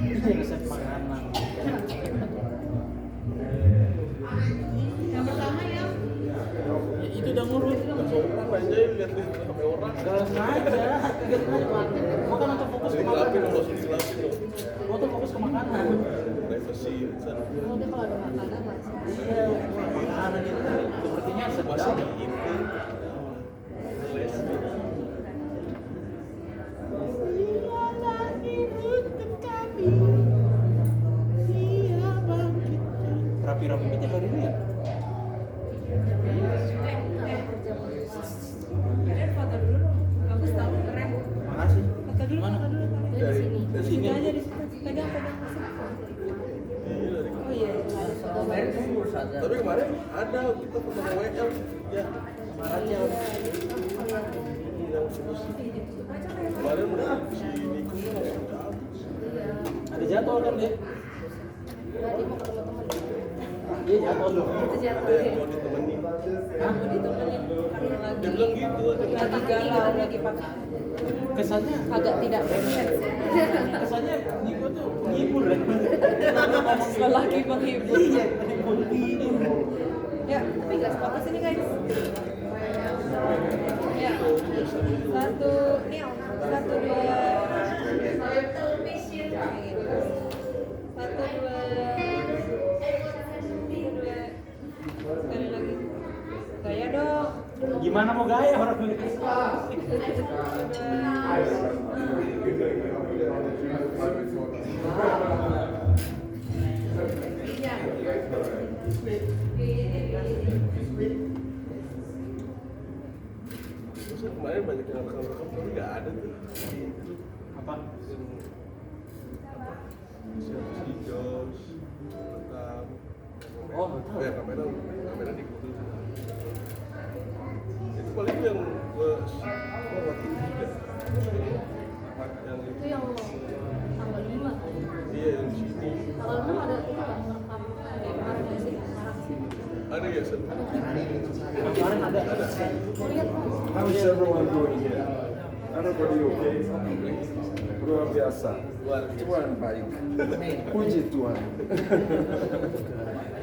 Resep makanan. Yang pertama ya. Ya, itu udah ngurus. Orang aja lihat-lihat sampai orang. Gak sengaja. Gua kan untuk fokus ke Dilapin makanan. dong, dilapin dong. Gua tuh fokus ke makanan. Privacy. Oh, dia kalau ada makanan langsung. Iya, makanan itu sepertinya Masih sedang. di itu. Les. Rapi-rapi aja hari ini ya. Ada foto dulu. Bagus tau, keren. Makasih. Foto dulu, Mana? foto dulu. Dari Di sini. sini aja di situ. Pegang. Oh iya, ada foto. Tapi kemarin ada kita foto WL. Ya. Aja. Kemarin udah si Niko langsung cabut. Ada jadwal kan dia? Tadi mau ketemu teman. Iya jadwal dong. Itu jatuh Ada yang ya. mau ditemenin. Hah? Mau ditemenin karena lagi Dia bilang gitu. lagi galau, lagi patah. Kesannya Agak tidak bersen. kesannya Niko tuh menghibur ya. Lelaki menghibur. Iya, menghibur. Ya, tapi nggak foto sini guys. Ya, satu, ini satu dua, sekali lagi, gaya dong. Gimana mau gaya orang dulu? Terus kemarin banyak yang rekam-rekam tapi nggak ada tuh. Apa? Siapa sih Jos? Rekam. Oh, Ya kamera di Google. Itu paling yang waktu tiga. Yang Itu yang tanggal 5 kan? iya yang di sini. Tanggal 6 ada itu nggak ngerekam kayak kemarin nggak sih? Sekarang sih. Ada ya sen? Kemarin ada. Mau lihat Mas? How is everyone doing here? Everybody okay? Luar biasa. Tuhan baik. Puji Tuhan.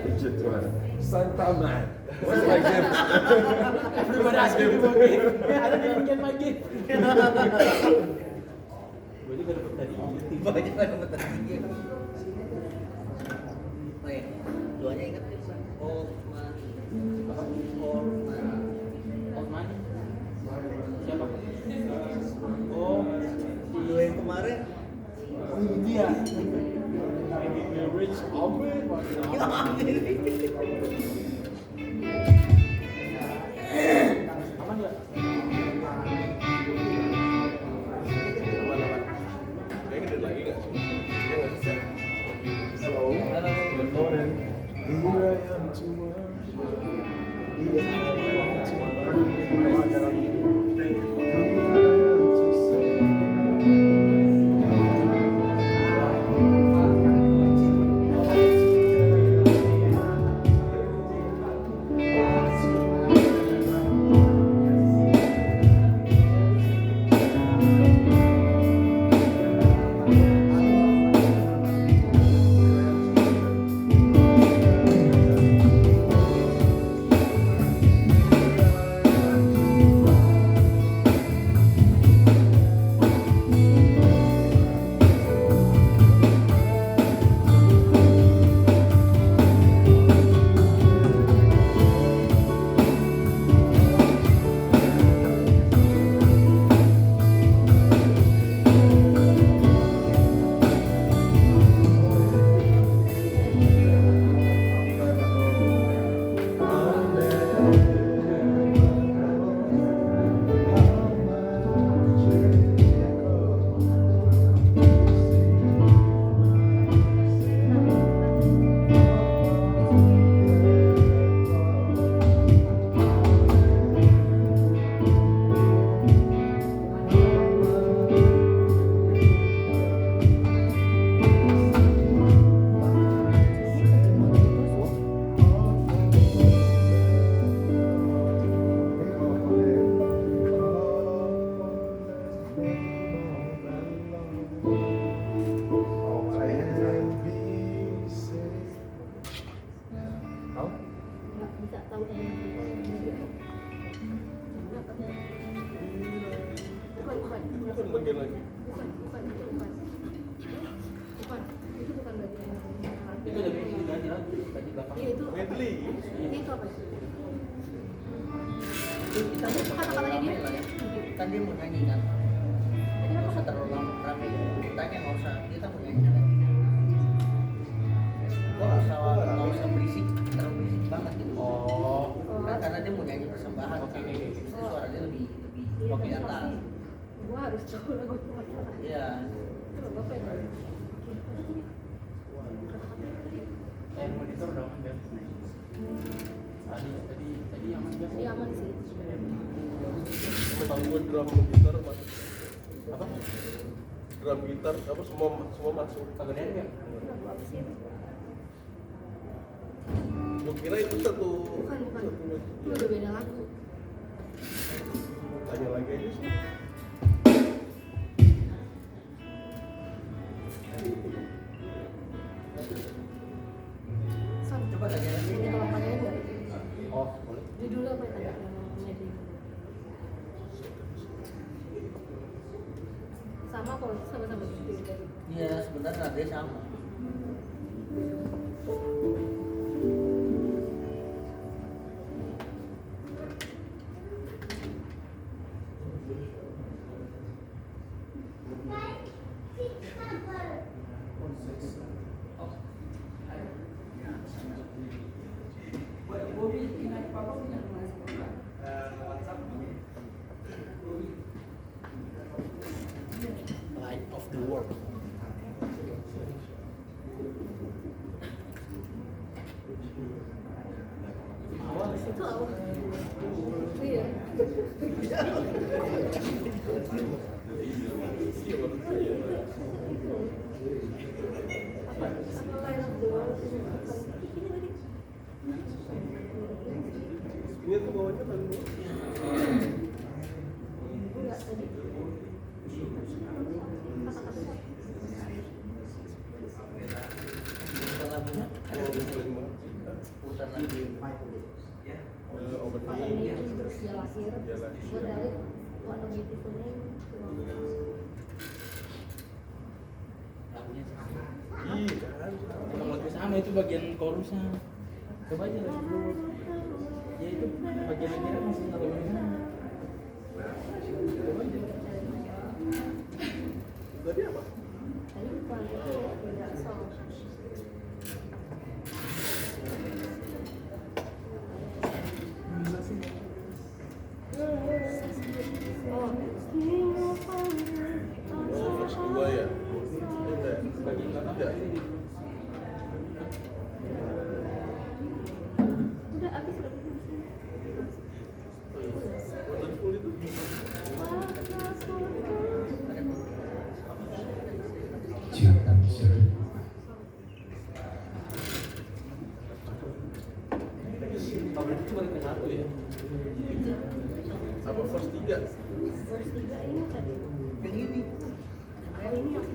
Puji Tuhan. Santa Man. What's my gift? Everybody asking me okay. I didn't get my gift. Gue juga dapet dari Tiba aja kan dapat tadi. Oh ya, doanya ingat nih. Osman. Osman. Siapa? Oh, Dua yang kemarin. ini dia. Rich Albert. Aman ya? Kayaknya ada lagi nggak sih? Iya nggak sih? So, good morning. Here I am to worship. Here I am to worship. Here I am to sing. tahu kan. Bukan. Bukan bagian lagi. Bukan. Itu bukan bagian. Itu lebih diganti lagi tadi belakang. Iya itu. Medley. Itu apa sih? Kita mau Kata-katanya dia. kan dia mau nyanyi kan. Jadi nggak usah terlalu ramai. Tanya nggak usah. Kita mau nyanyi kan. Nggak usah berisik, terlalu berisik banget gitu. Oh. Kan karena dia mau nyanyi persembahan. Oke. Jadi suaranya lebih Iya, di atas. Gua harus tahu lagu itu apa. Iya. Coba Bapak yang tahu. Monitor udah aman kan? Tadi aman kan? Iya aman sih. Memang gue drum gitar masuk. Apa? Drum gitar apa semua masuk. Kagak ada ya? Lagu apa sih? Gue kira itu satu. Bukan. satu Itu udah beda lagu. Tanya lagi aja sih. Sam, Coba tanya lagi. ini tolong tanyain nggak? Oh, boleh. Judulnya apa ya tadi? Medley. Sama kok, sama-sama gitu tadi. Iya, sebenarnya dia sama. Light of the world. Itu apa? Iya. Apa Light of the World? Ini tuh bawahnya kan. Enggak tadi. Kata-kata. Putar lagunya. Putar lagi. Katanya terus dia lahir. Buat Dalit, One of Beautiful Name. Lagunya sama. Iya kan. Emang lagu sama itu bagian chorusnya. Coba aja lagi dulu. Ya itu bagian akhirnya masih lagu sana. Coba aja. Tadi apa? Tadi bukan itu beda song. Oh, verse 2 ya. Enggak. Bagian belakang. Tidak. Udah habis udah. Wonderful itu. Oh, berarti cuma ke satu ya? Apa verse 3? Verse 3 ini tadi. Yang ini. Yang ini yang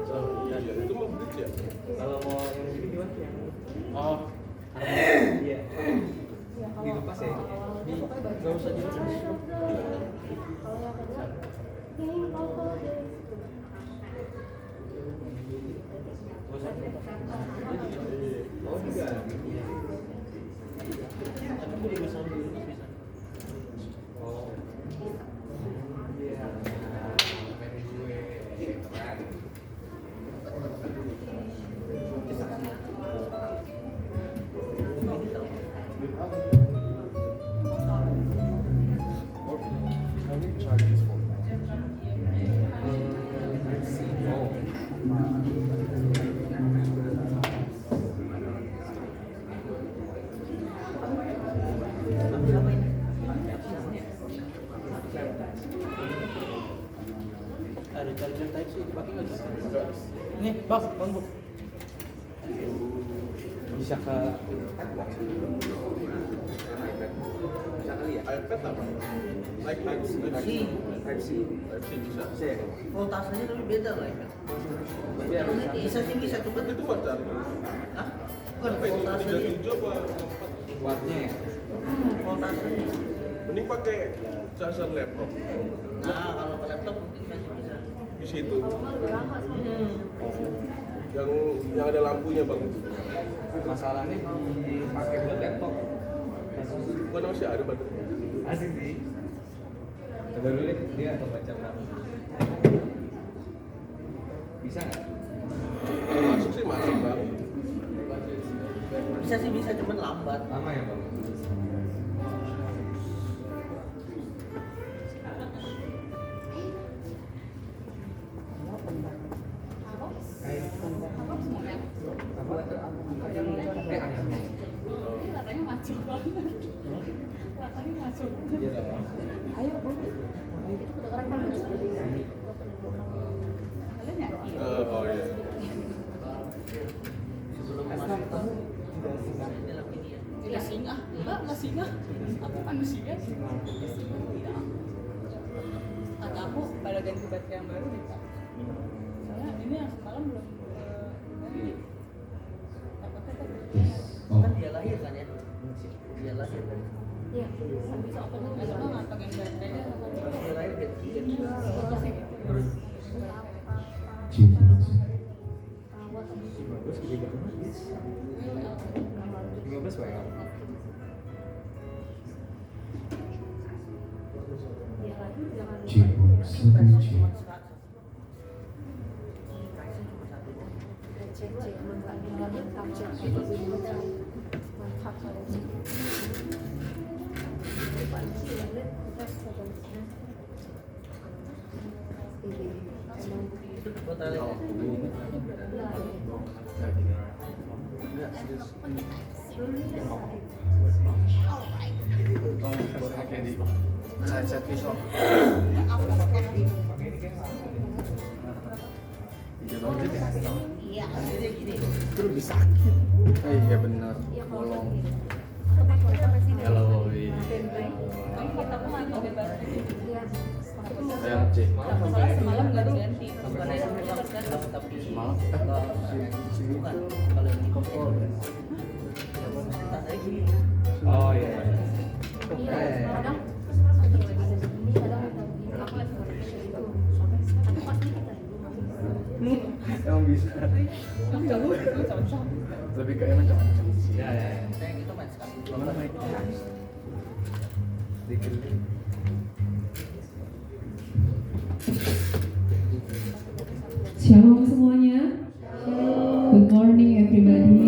Oh, iya, itu mau bridge ya? Kalau mau yang ini gimana? Oh, iya. ya kalau Dilepas ya? awalnya Di- pokoknya baca. nggak usah dilepas. Kalau yang kedua Game of all days. Gak usah. Oh, enggak. Tapi boleh bisa dulu bisa. Oh. Ada charger type C dipakai nggak sih? Nih, bang, Bu. Bisa ke iPad apa? Type C. Type C. Type C bisa. Voltasenya tapi beda lah ya. Bisa sih bisa, cuma Itu buat charger. Hah? Bukan voltase. 37 apa? Wattnya ya. Voltase. Mending pakai charger laptop. Nah, kalau ke laptop mungkin masih bisa. Di situ. Hmm. Yang ada lampunya bang. Masalahnya dipakai buat laptop. Bukan masih ada baterai. Asik sih. Coba dulu deh, dia baca berapa. Bisa nggak? Masuk sih masuk bang. Bisa sih bisa, cuman lambat. Lama ya bang? Katanya macet banget. Katanya macet. Iya dong. Ayo, Bu. Itu kedengeran kan? Kalian yakin? Oh iya. Sebelum masuk ke dalam ini ya. Tidak singa. Enggak singa. Aku manusia. Tidak. Kata aku pada ganti baterai yang baru deh, Kak. Soalnya ini yang semalam belum takutnya kan Kan dia lahir kan ya? Dia lahir kan? iya, bisa open nggak sama ngantongin baterainya sama Pas dia lahir ganti. terus Bagus, 15 WA. Itu buat tali. Set pisau. iya Akhirnya gini. Itu lebih sakit. Iya benar. Bolong. Kalau kita pun ngantongin baterai saya ngecek. soalnya semalam nggak diganti Bukan yang bilang kan tapi Semalam? bukan kalau ini kompor. Tandanya gini. Oh iya. iya kadang aku lagi ngerti itu tapi pasti kita Emang bisa. cocok Lebih ke emang cocok. Ya ya. Saya gitu main sekali. Mana naik? Dikit. Shalom semuanya. Good morning everybody.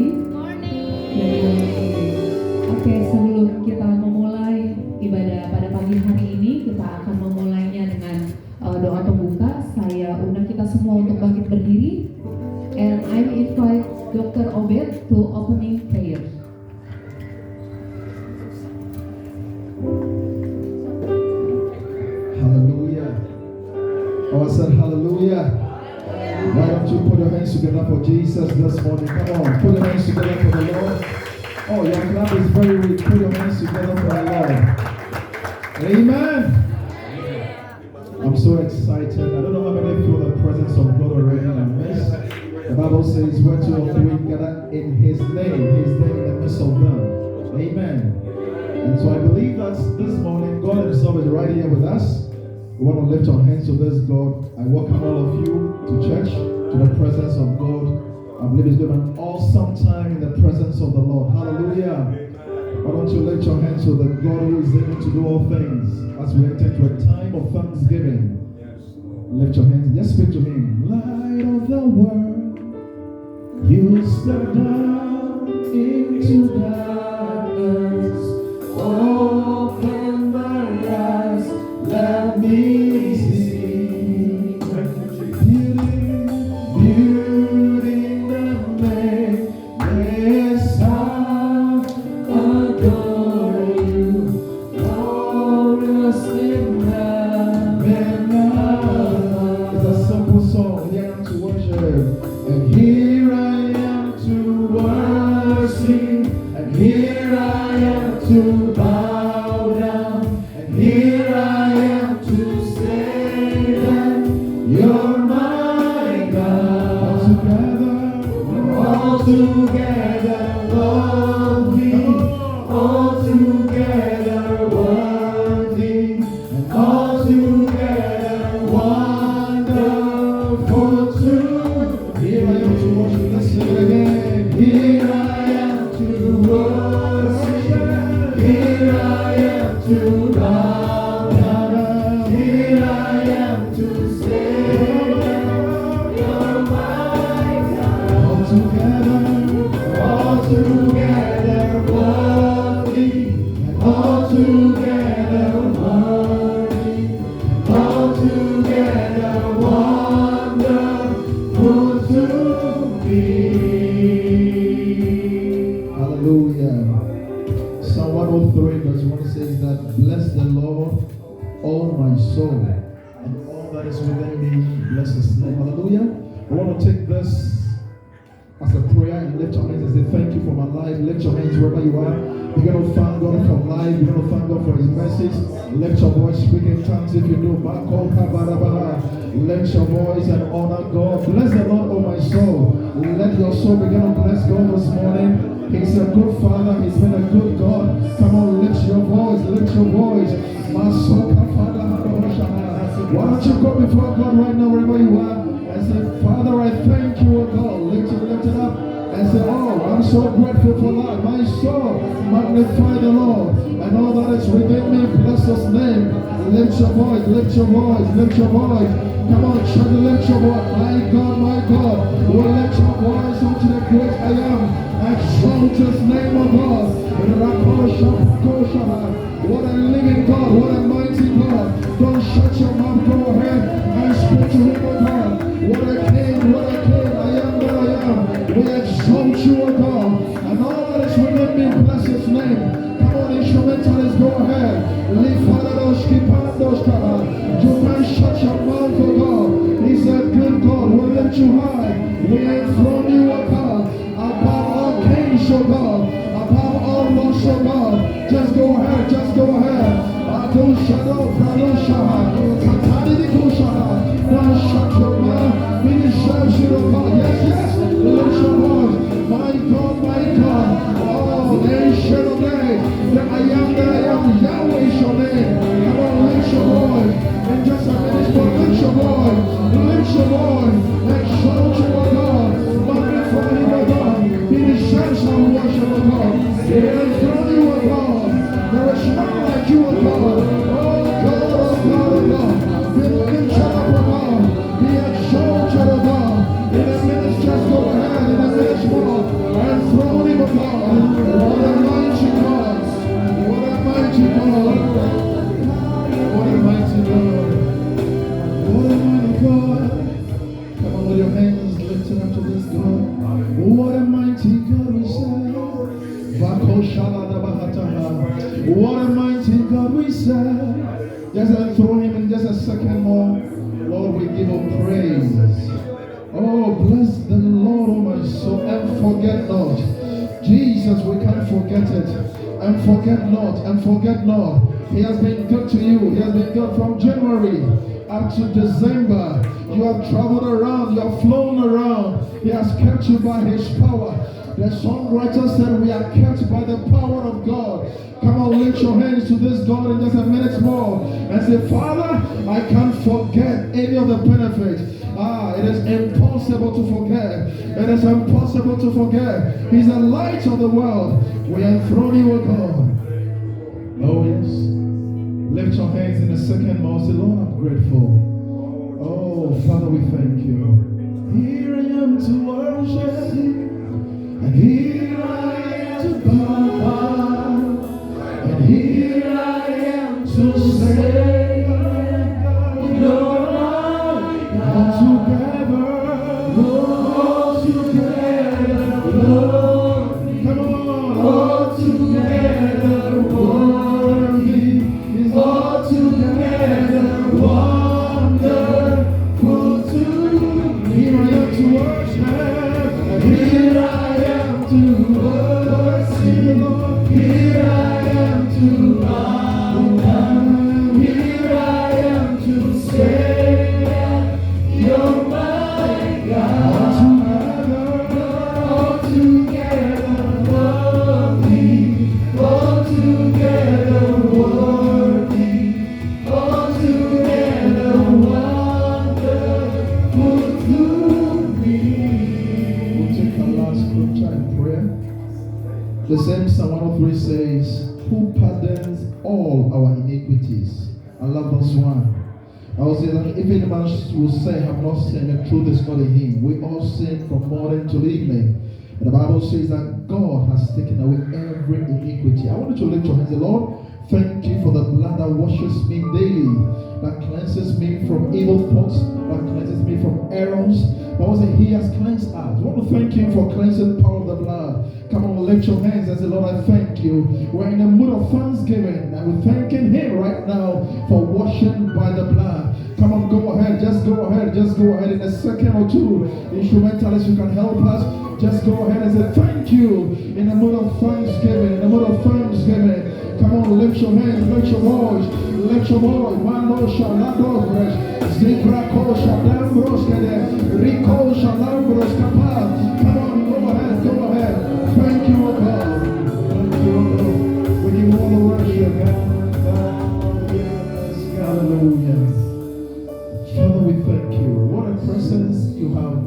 Oke, sebelum kita memulai ibadah pada pagi hari ini, kita akan memulainya dengan doa pembuka. Saya undang kita semua untuk bangkit berdiri. And I invite Dr. Obed to opening prayer. Hallelujah. Oh, I said hallelujah. Why don't you put your hands together for Jesus this morning? Come on, put your hands together for the Lord. Oh, your clap is very weak. Put your hands together for the Lord. Amen. I'm so excited. I don't know how many feel the presence of God already in our midst. The Bible says, where two or three gather in His name, He's there in the midst of them. Amen. And so I believe that this morning God Himself is right here with us. We want to lift our hands to this God. I welcome all of you to church, to the presence of God. I believe it's going to be an awesome time in the presence of the Lord. Hallelujah. Why don't you lift your hands to the God who is able to do all things as we enter into a time of thanksgiving. Lift your hands. Just speak to Him. Light of the world, you step down into darkness. Open my eyes, let me see. Beauty that makes I adore you. Glorious in heaven above. It's a simple song. Here I am to worship, and here I am to worship, and here I am to bow down, and here I am to say that you're my God. All together, worship. Here I am to bow down. Here I am to say, you're my God. All together worthy, all together worthy, all together wonderful to me. Hallelujah. Psalm 103 verse 1 says that, bless the Lord, all my soul, and all that is within me, bless his name. Hallelujah. I want to take this as a prayer and lift your hands and say, thank you for my life. Lift your hands wherever you are. You're going to thank God for life. You're going to thank God for his message. Lift your voice, speak in tongues if you do. Lift your voice and honor God. Bless the Lord, oh my soul. Let your soul begin to bless God this morning. He's a good Father. He's been a good God. Come on, lift your voice. Lift your voice. Why don't you go before God right now, wherever you are, and say, Father, I thank you, oh God. Lift it up and say, oh, I'm so grateful for life. My soul, magnify the Lord, and all that is within me, bless his name. Lift your voice, lift your voice, lift your voice. Come on, try to lift your voice. My God, will lift your voice unto the great I am. Exalt his name, O God. What a living God, what a mighty God. Don't shut your mouth, go ahead and speak to him, O God. What a king, I am that I am. We exalt you, O God, and all that is within me, bless his name. Come on, instrumentalists, go ahead. You can shut your mouth, O God. He's a good God, we'll lift you high. We enthrone you, O God, above all kings, O God, above all lords, O God. Just go ahead, just go ahead. Don't shut up, don't shut your mouth. He deserves you, O God. Yes, lift your voice. My God, oh, ancient of days, that I am, Yahweh is your name. Come on, lift your voice. In just a minute, but lift your voice. Exalt you, O God. Magnify him, O God. He deserves our worship, O God. He enthrone you, O God. There is none like you, O God. Oh God. Be lifted up, O God. Be exalted, O God. In a minute, just go ahead. In a minute more. Enthrone him, O God. What a mighty God. What a mighty God. What a mighty God. What a mighty God. Come on with your hands lifted up to this God. What a mighty God we serve. What a mighty God we serve. Just enthrone him in just a second more. Lord, we give him praise. Oh, bless the Lord, oh my soul, and forget not. Jesus, we can't forget it. And forget not. He has been good to you. He has been good from January up to December. You have traveled around. You have flown around. He has kept you by his power. The songwriter said we are kept by the power of God. Come on, lift your hands to this God in just a minute more and say, Father, I can't forget any of the benefits. It is impossible to forget. It is impossible to forget. He's the light of the world. We enthrone you, O God. Oh yes. Lift your hands in a second more. Say, Lord, I'm grateful. Oh, Father, we thank you. Here I am to worship, and here I am to bow down, and here I am to say, Lord, all together, Lord, come on, all together, worthy, is all together, wonderful to me. Here I am to worship, and here I am to worship, here I am to bow down, here I am to say, you're my God. All together, worthy, The same Psalm 103 says, who pardons all our iniquities. I love this one. I will say that if any man will say, have not sinned, the truth is not in him. We all sin from morning to evening. And the Bible says that God has taken away every iniquity. I want you to lift your hands. Lord, thank you for the blood that washes me daily, that cleanses me from evil thoughts, that cleanses me from errors. But also He has cleansed us. I want to thank Him for cleansing power of the blood. Come on, lift your hands and say, Lord, I thank you. We're in a mood of thanksgiving, and we're thanking Him right now for washing by the blood. Come on, go ahead, just go ahead, just go ahead. In a second or two, instrumentalists, you can help us. Just go ahead and say, thank you. In a mood of thanksgiving, in a mood of thanksgiving. Come on, lift your hands, lift your voice, lift your voice. Mano shaladobres, zikrako shadambros kede, riko shalambros kapal. Come on, go ahead, go ahead. Thank you, O God. Thank you, O God. We give all the worship. Hallelujah. Father, we thank you. What a presence you have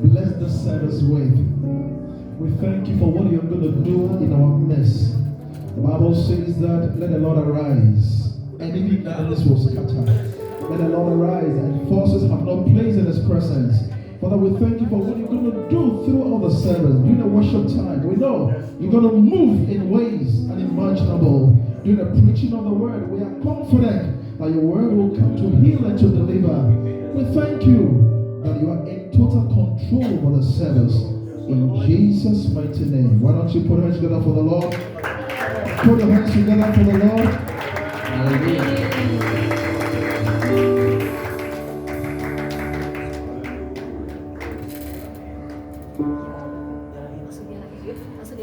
blessed the service with. We thank you for what you're going to do in our midst. The Bible says that let the Lord arise, and even enemies will scatter. Let the Lord arise, and forces have no place in His presence. Father, we thank you for what you're going to do throughout the service, during the worship time. We know you're going to move in ways unimaginable. During the preaching of the word, we are confident that your word will come to heal and to deliver. We thank you that you are in total control over the service. In Jesus' mighty name. Why don't you put your hands together for the Lord? Put your hands together for the Lord. Hallelujah.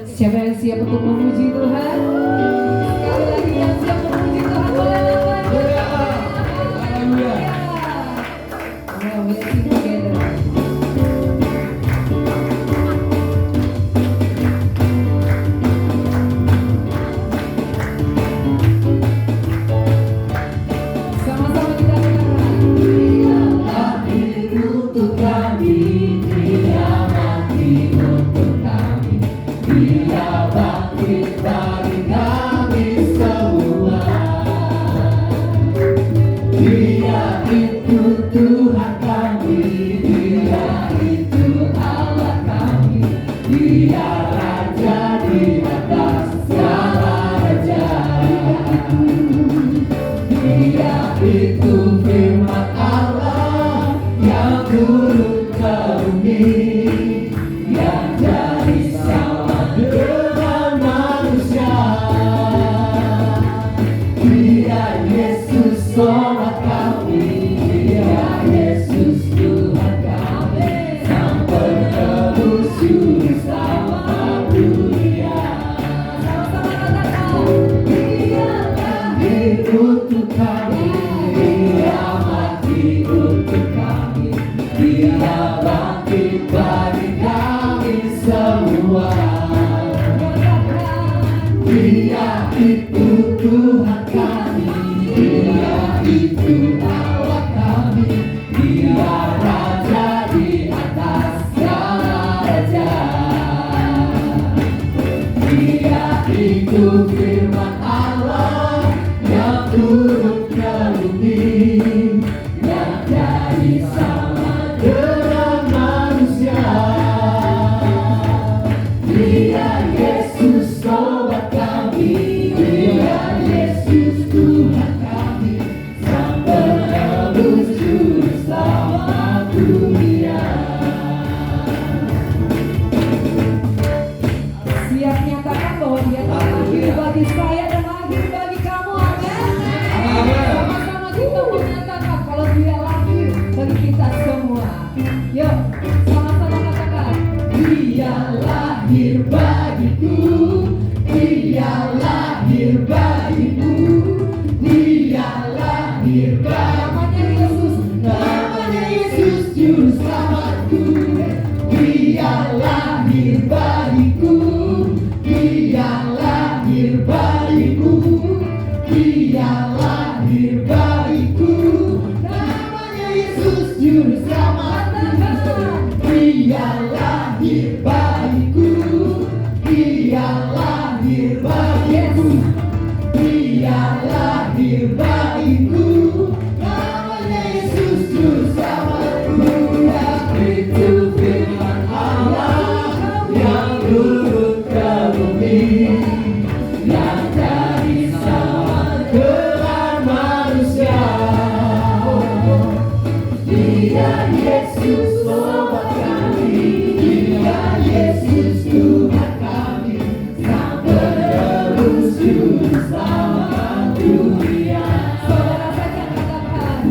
Siapa yang siap untuk memuji Tuhan? Sekali lagi yang siap memuji Tuhan boleh angkat. Haleluya. Well, we sing together. Sama-sama kita katakan. Dialah hidup untuk kami, Dia mati untuk kami. Dia bangkit bagi kami semua. Dia itu Tuhan kami, Dia itu Allah kami. Dia Raja di atas segala raja. Dia itu firman Allah yang turun ke bumi, yang jadi sama dengan manusia. Dia Yesus sobat kami, Dia Yesus Tuhan kami, Sang penebus juru selamat dunia. Sama-sama katakan, Dialah hidup untuk kami, Dia mati untuk kami, Dia bangkit bagi kami semua. Dia itu Tuhan kami, Dia itu Allah kami, Dia Raja di atas segala raja. Dia itu firman Allah yang turun ke bumi, yang jadi sama dengan manusia. Dia Yesus sobat kami, Dia Yesus Tuhan kami, Sang penebus juru selamat dunia. Siap nyatakan bahwa Dia telah lahir bagi saya dan lahir bagi kamu. Amin. Sama-sama kita menyatakan kalau Dia lahir bagi kita semua. Yuk, sama-sama katakan. Dia lahir bagiku, Dia lahir bagiku, Dia lahir namanya Yesus, namanya Yesus juru selamatku. Dia lahir bagiku, Dia lahir bagiku, lahir bagiku, Dia lahir bagiku. Nama Yesus Juru Selamatku, itu firman Allah yang turun ke bumi, yang jadi selamat dengan manusia. Dia Yesus obat kami, Dia Yesus Tuhan kami, Sang Penebus Juru Selamat dunia. Saudara saja katakan,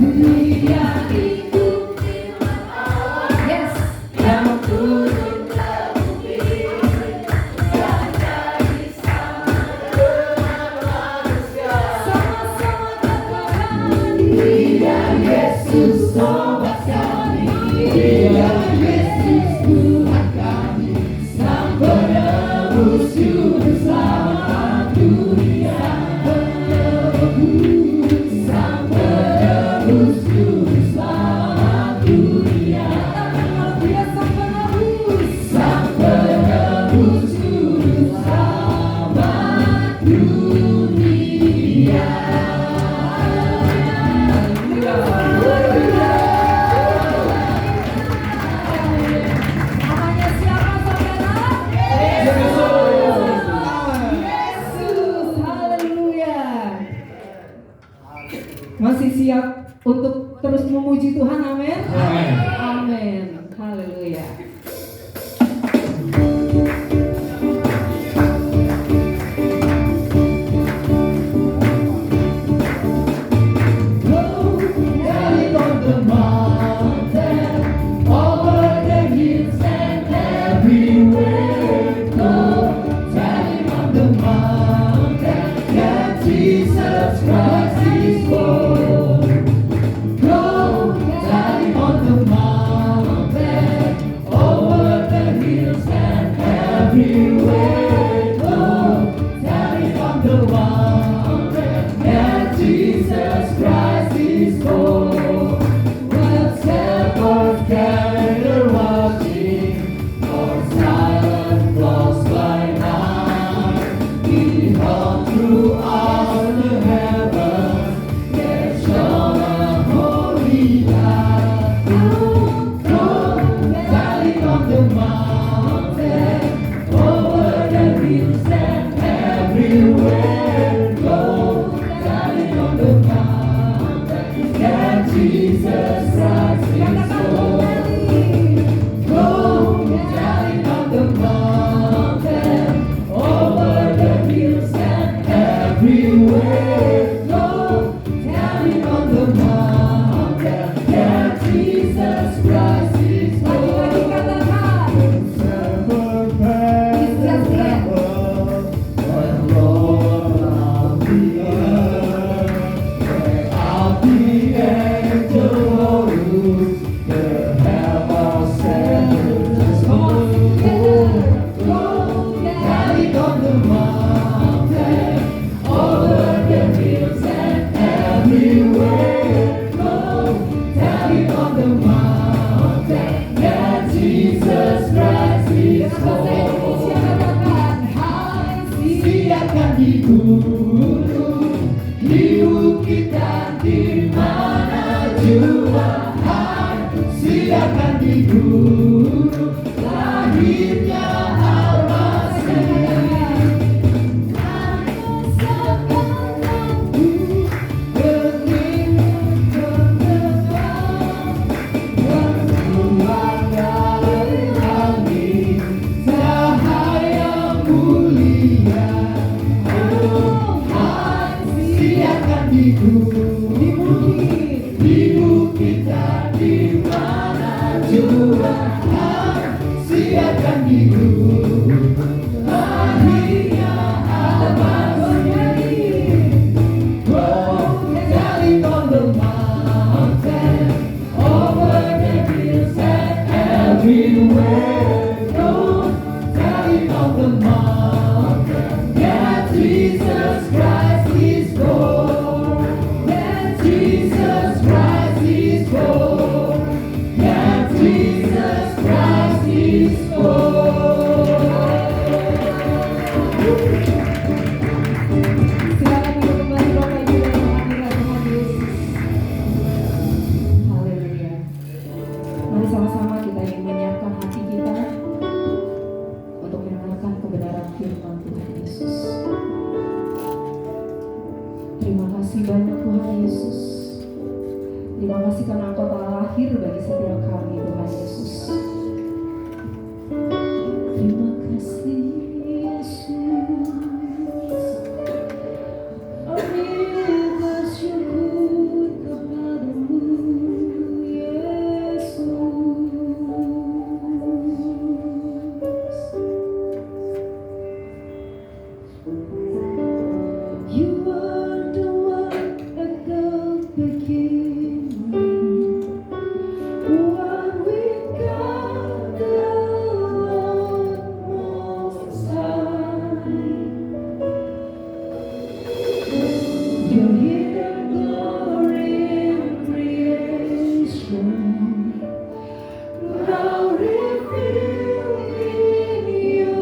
Dia itu firman Allah, yes, yang turun ke bumi, yang jadi selamat dengan manusia. Sama-sama katakan, Dia Yesus obat kami, Dia Yesus Tuhan kami, Sang Penebus Juru Selamat dunia. Sang Penebus Juru Selamat dunia. Dia Sang Penebus, Sang Penebus Juru Selamat dunia. Namanya siapa saudara? Yesus, haleluya. Masih siap untuk terus memuji Tuhan, amin? Amin, haleluya. Down on the mountain, over the hills and everywhere. Go, down on the mountain, that Jesus Christ is born. Go, down on the mountain, over the hills and everywhere. Go, down on the mountain, that Jesus Christ is born. While shepherds gather watching, or silent flocks by night, behold, throughout the heavens there shone a holy light. Go, down on the mountain, over the hills and everywhere. Go, down on the mountain, that Jesus Christ is born. Go, down on the mountain, over the hills and everywhere. Go, down on the mountain, that Jesus Christ is born. Siapkan di gunung, di bukit dan di mana jua. Siapkan di gunung, lahirnya Al-Masih. Cahaya mulia, oh kasih banyak Tuhan Yesus. Terima kasih karena Engkau telah lahir bagi setiap kami Tuhan Yesus. Terima kasih Yesus. Kami bersyukur kepadamu Yesus. You are the one at the beginning, one with God the Lord Most High. Your hidden glory in creation, now revealed in you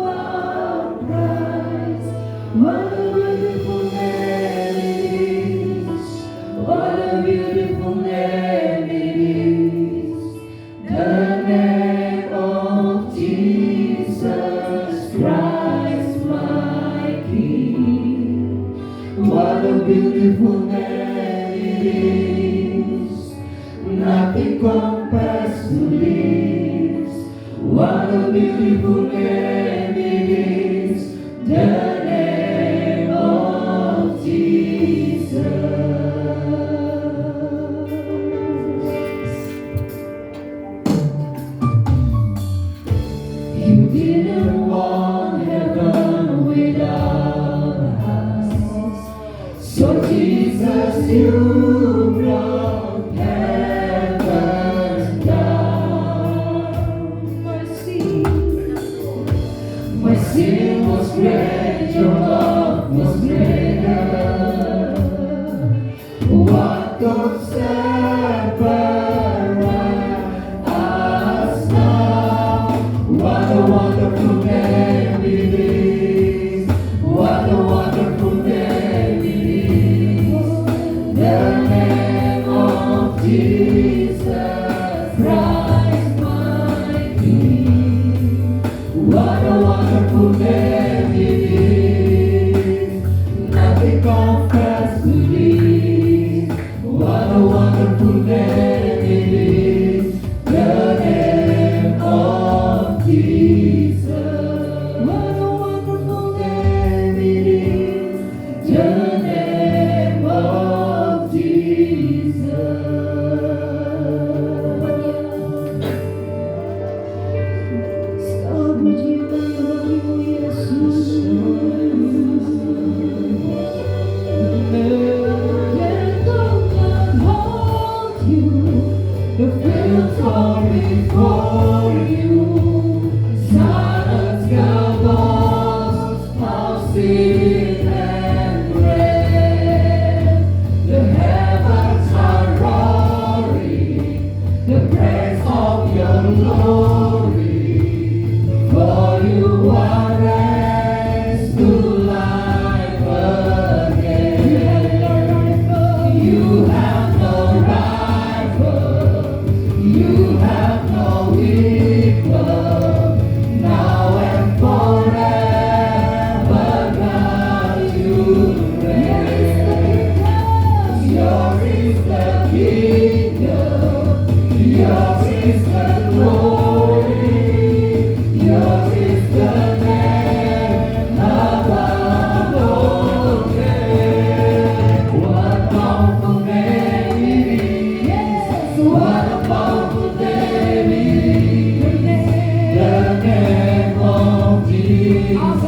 our prize. What a wonderful name it is. What a beautiful name it is. The name of Jesus Christ, my King. What a beautiful name it is. Nothing compares to this. What a beautiful name it is. The name of Jesus. You didn't want heaven without us, so Jesus, you brought heaven down. My sin was great, your love was greater. What could separate us now? What a wonderful name it is. What a wonderful name it is. The name of Jesus Christ, my King. What a wonderful name it is. Nothing compares to this. What a wonderful name it is. The name of Jesus. What a wonderful name it is. The name of Jesus. Segala puji bagi-Mu Yesus. Let no man hold you. The fields are before you. Silence goes pulsing and red. The heavens are roaring. The praise of your glory. For you are raised to life again. You have no rival. You have no equal. Now and forever, God, you reign. Yours is the kingdom. Yours is the glory. Yours is the name above all names. What a powerful name it is. What a powerful name it is. The name of Jesus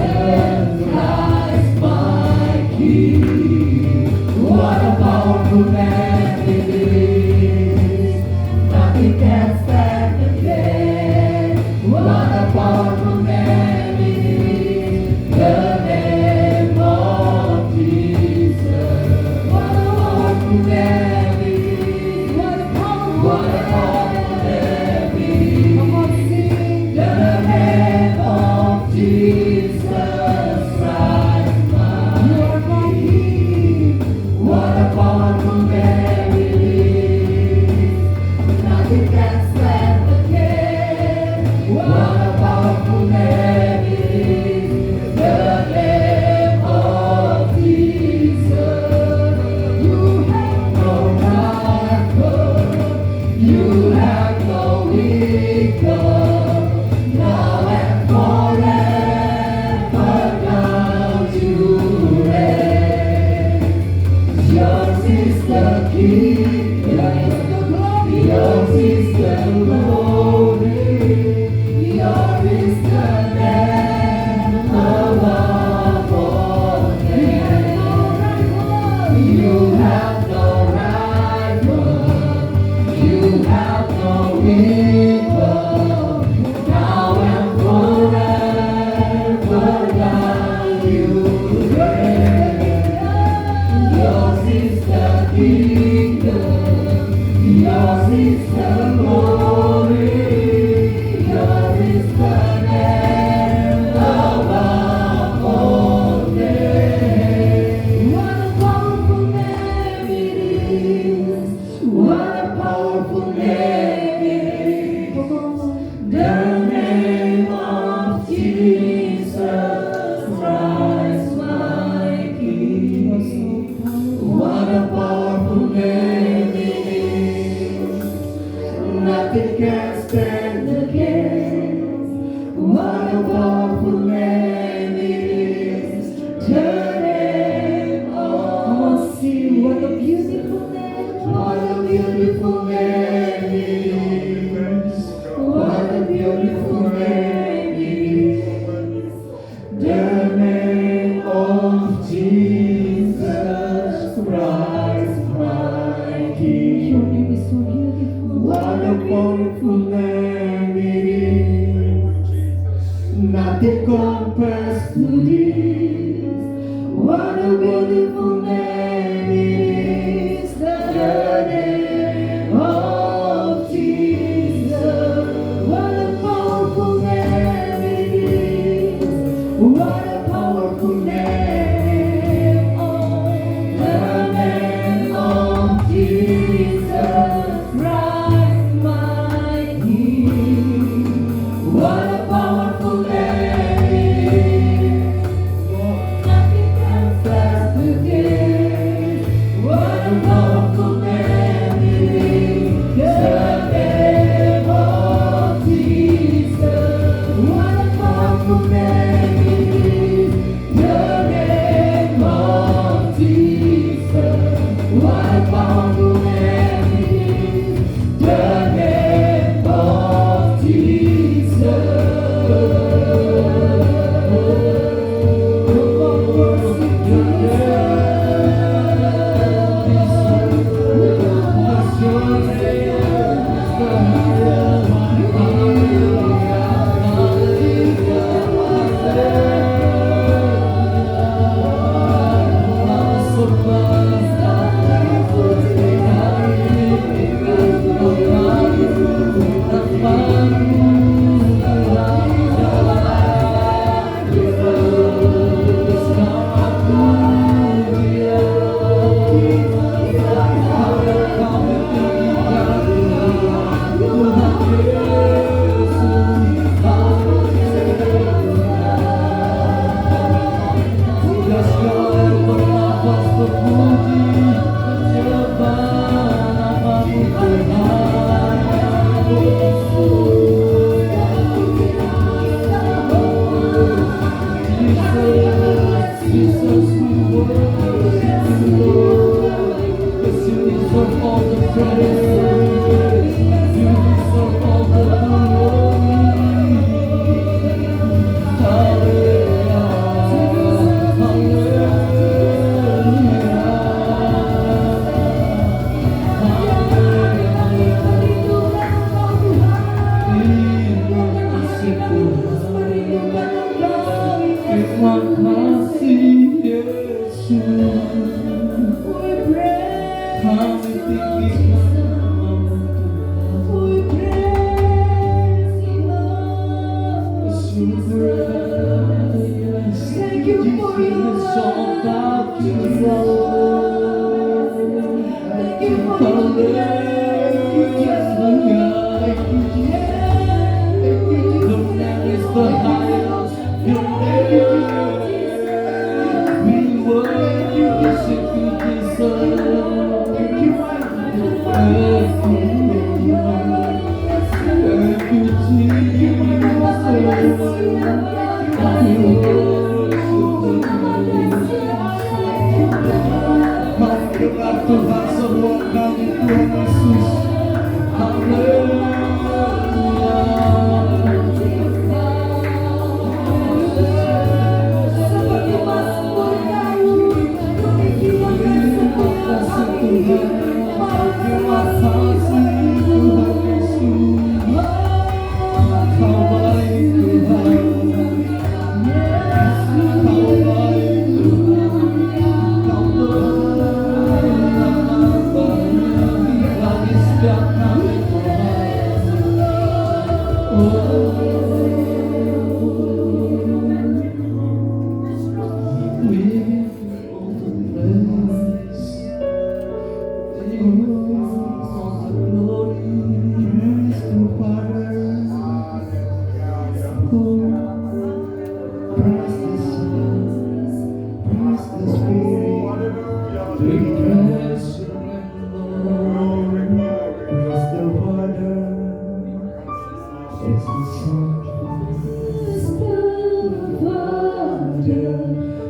Christ, my King. What a powerful name it is. Nothing can stand against. What a powerful name it is. The name of Jesus. What a powerful name it is. What a powerful name it is. Come on, sing. The name of Jesus Christ, my King. What a powerful name. the name of Jesus. What a beautiful name. What a beautiful name it is. What a beautiful name it is. The name of Jesus Christ, my King. Your name is so beautiful. What a powerful name it is. Nothing compares to this. What a beautiful name it is. The name of Jesus. What a powerful name it is. What a powerful name. Oh, the name of Jesus Christ, my King. What a powerful name it is. Nothing compares to this. What a powerful name it is. The name of Jesus. What a powerful name it is. The name of Jesus. What a powerful name it is. The name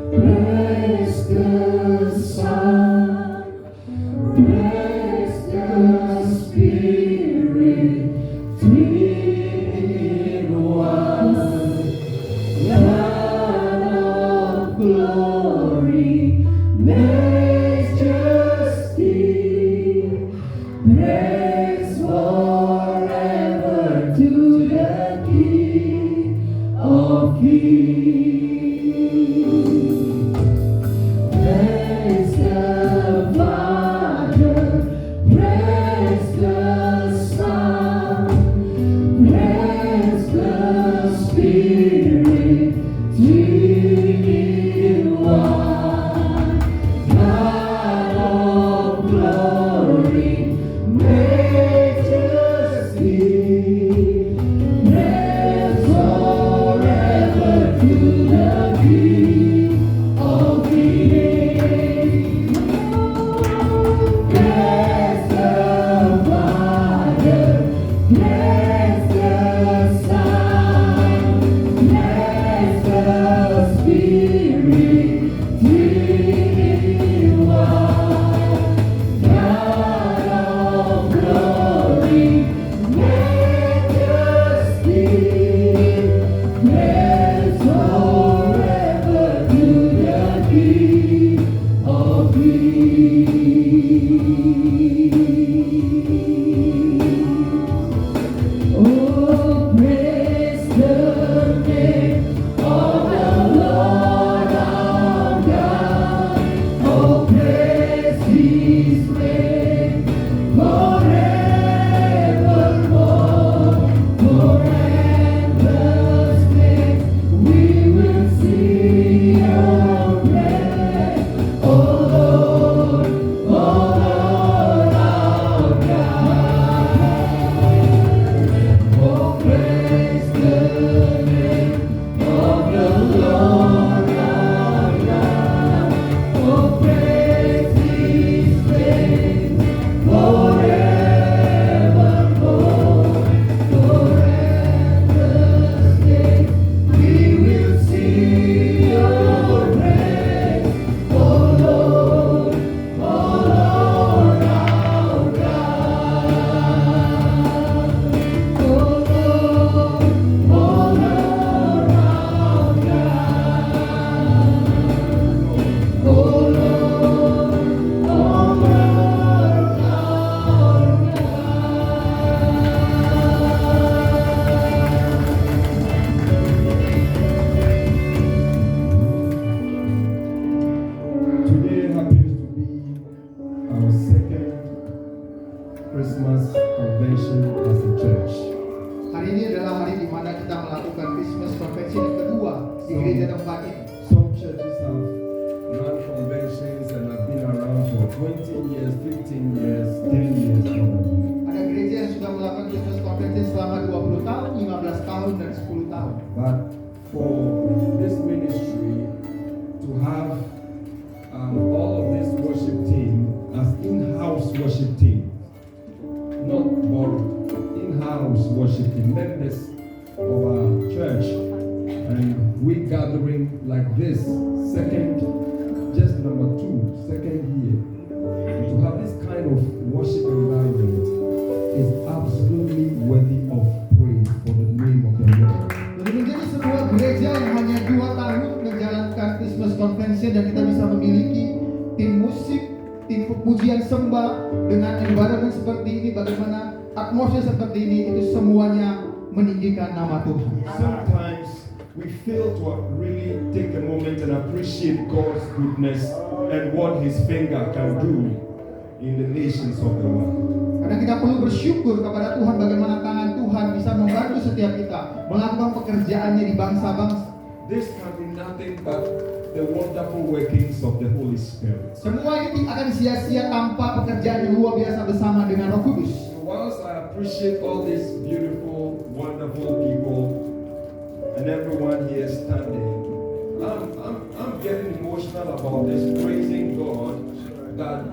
of Praise the Son, praise the Spirit, three in one. God of glory, majesty, praise forever to the King of Kings. Praise the Father, praise the Son, praise the Spirit, three in one. God of glory, majesty, praise forever to the King of Kings. Bless the Father, bless the Son, bless the Spirit, three in one. God of glory, majesty, praise forever to the King of Kings. Oh, praise the name of the Lord our God. Oh, praise His name forevermore. For endless days we will sing your praise. Oh Lord our God. Oh, praise the name of the Lord our God. Oh, praise His name forevermore. For endless days we will sing your praise. Oh Lord our God. Oh Lord our God. Oh Today happens to be our second Christmas convention as a church. Hari ini adalah hari di mana kita melakukan Christmas Convention yang kedua di gereja tempat ini. Some churches have run conventions and have been around for 20 years, 15 years, 10 years probably. Ada gereja yang sudah melakukan Christmas Convention selama 20 tahun, 15 tahun, dan 10 tahun. But for this ministry to have all of this worship team as in-house worship team, not borrowed, in-house worship team, members of our church, and we gathering like this, second year, to have this kind of worship environment is absolutely worthy of praise for the name of the Lord. Jadi menjadi sebuah gereja yang hanya 2 tahun menjalankan Christmas Convention dan kita bisa memiliki tim musik, tim pujian sembah dengan environment seperti ini, bagaimana atmosfer seperti ini, itu semuanya meninggikan nama Tuhan. Sometimes we fail to really take a moment and appreciate God's goodness and what His finger can do in the nations of the world. Karena kita perlu bersyukur kepada Tuhan bagaimana tangan Tuhan bisa membantu setiap kita melakukan pekerjaannya di bangsa-bangsa. This can be nothing but the wonderful workings of the Holy Spirit. Semua ini akan sia-sia tanpa pekerjaan yang luar biasa bersama dengan Roh Kudus. So whilst I appreciate all these beautiful, wonderful people and everyone here standing, I'm getting emotional about this, praising God that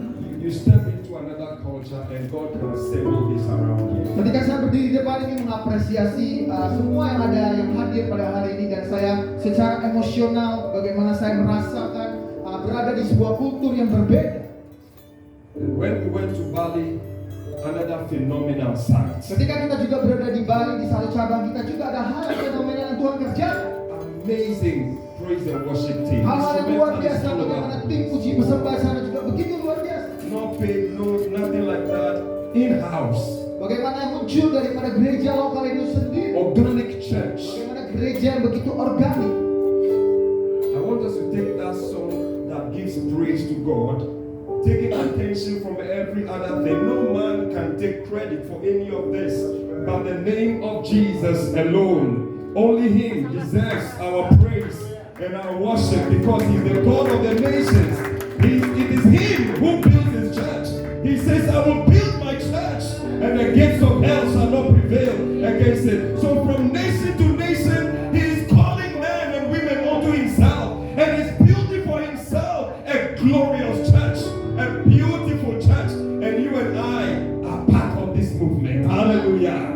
you step into another culture and God can assemble this around you. Ketika saya berdiri di depan ini mengapresiasi semua yang ada yang hadir pada hari ini, dan saya secara emosional bagaimana bagaimana saya merasakan berada di sebuah kultur yang berbeda. And when we went to Bali, another phenomenal sight. Ketika kita juga berada di Bali, di satu cabang kita juga ada hal fenomenal yang Tuhan kerjakan. Amazing praise and worship team. Hal-hal yang luar biasa, Instrumental bagaimana tim puji persembahaan sana juga begitu luar biasa. No paid, no nothing like that. In-house, Bagaimana yang muncul daripada gereja lokal itu sendiri. organic church. Bagaimana gereja yang begitu organik. I want us to take that song that gives praise to God, taking attention from every other thing. No man can take credit for any of this, but the name of Jesus alone. Only Him deserves our praise and our worship because He's the God of the nations. It is Him who built His church. He says, I will build my church and the gates of hell shall not prevail against it. So from nation to nation, He is calling men and women unto Himself and He's building for Himself a glorious church, a beautiful church. And you and I are part of this movement. Hallelujah.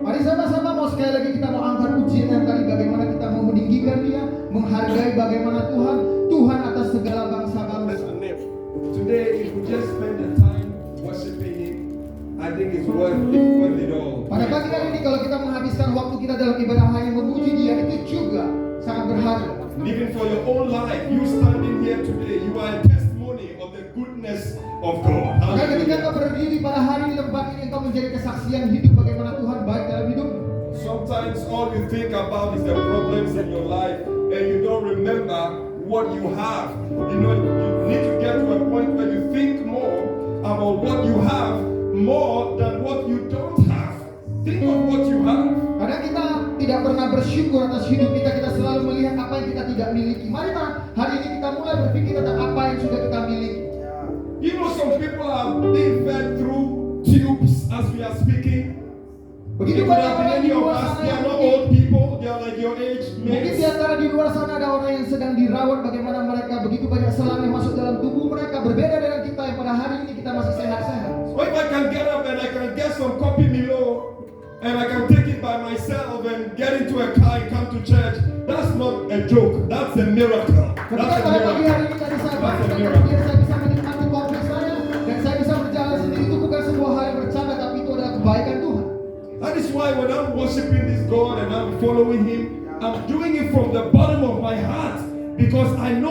Mari sama-sama mau sekali lagi kita mau angkat pujian yang tadi, bagaimana kita mau meninggikan Dia, menghargai bagaimana Tuhan atas segala bangsa-bangsa. Today, if we just spend the time worshiping Him, I think it's worth it all. Pada pagi hari ini kalau kita menghabiskan waktu kita dalam ibadah hanya memuji Dia, itu juga sangat berharga. Even for your own life, you standing here today, you are a testimony of the goodness of God. Maka ketika Hallelujah. kau berdiri pada hari di tempat ini, engkau menjadi kesaksian hidup bagaimana Tuhan baik dalam hidup. Sometimes all you think about is the problems in your life, and you don't remember what you have. You know, you need to get to a point where you think more about what you have more than what you don't have. Think of what you have. Karena kita tidak pernah bersyukur atas hidup kita, kita selalu melihat apa yang kita tidak miliki. Mari hari ini kita mulai berpikir tentang apa yang sudah kita miliki. You know, some people are being fed through tubes as we are speaking. Begitu It could banyak have orang been di any of luar us. sana They yang are not mungkin old people. They are like your age Mungkin di mates. antara di luar sana ada orang yang sedang dirawat, bagaimana mereka begitu banyak selang yang masuk dalam tubuh mereka, berbeda dengan kita yang pada hari ini kita masih sehat-sehat. So if I can get up and I can get some Kopi Milo and I can take it by myself and get into a car and come to church, that's not a joke. That's a miracle. Ketika That's a pada pagi hari miracle. ini tadi saya That's a bangun dan miracle. kemudian saya bisa menikmati kopi saya dan saya bisa berjalan sendiri, itu bukan sebuah hal yang bercanda, tapi itu adalah kebaikan Tuhan. That is why when I'm worshiping this God and I'm following Him, I'm doing it from the bottom of my heart because I know